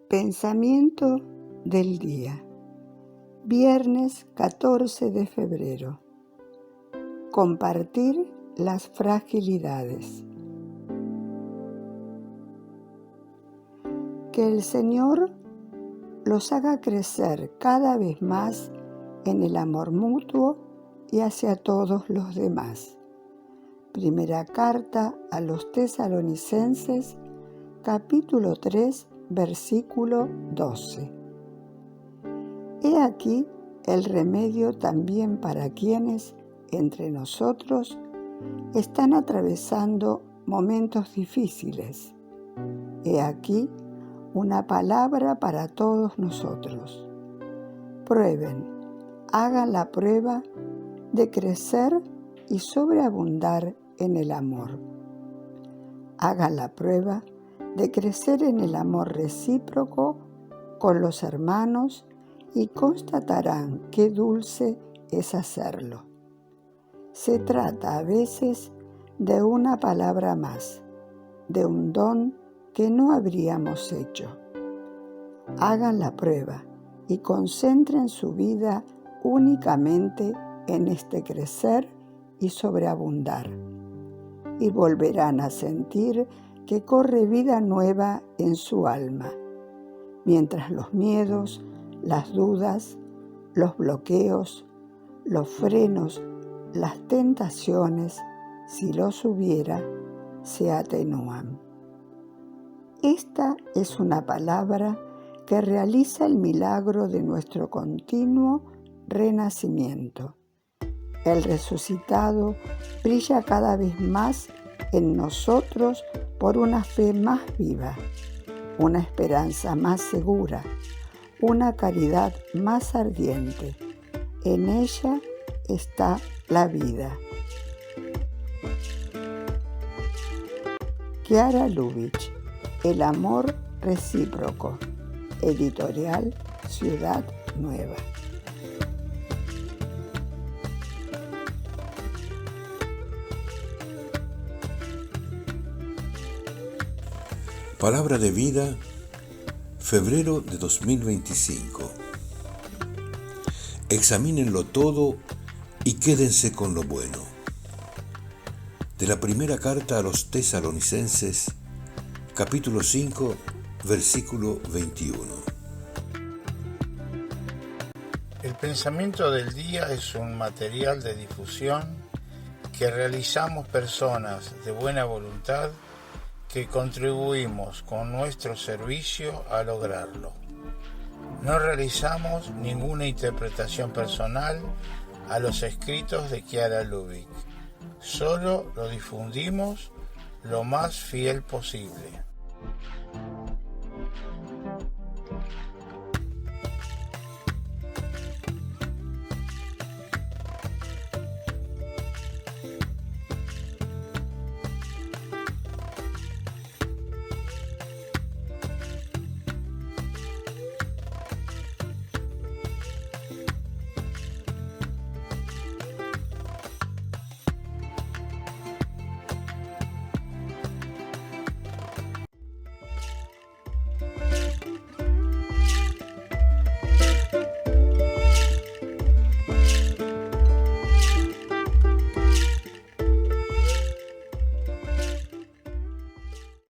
Pensamiento del día. Viernes 14 de febrero. Compartir las fragilidades. Que el Señor los haga crecer cada vez más en el amor mutuo y hacia todos los demás. Primera carta a los Tesalonicenses, capítulo 3, versículo 12. He aquí el remedio también para quienes, entre nosotros, están atravesando momentos difíciles. He aquí una palabra para todos nosotros. Prueben, hagan la prueba de crecer y sobreabundar en el amor. Hagan la prueba de crecer en el amor recíproco con los hermanos y constatarán qué dulce es hacerlo. Se trata a veces de una palabra más, de un don que no habríamos hecho. Hagan la prueba y concentren su vida únicamente en este crecer y sobreabundar, y volverán a sentir que corre vida nueva en su alma, mientras los miedos, las dudas, los bloqueos, los frenos, las tentaciones, si los hubiera, se atenúan. Esta es una palabra que realiza el milagro de nuestro continuo renacimiento. El resucitado brilla cada vez más en nosotros por una fe más viva, una esperanza más segura, una caridad más ardiente. En ella está la vida. Chiara Lubich, El amor recíproco. Editorial Ciudad Nueva. Palabra de vida, febrero de 2025. Examínenlo todo y quédense con lo bueno. De la primera carta a los Tesalonicenses, capítulo 5, versículo 21. El pensamiento del día es un material de difusión que realizamos personas de buena voluntad que contribuimos con nuestro servicio a lograrlo. No realizamos ninguna interpretación personal a los escritos de Chiara Lubich, solo lo difundimos lo más fiel posible.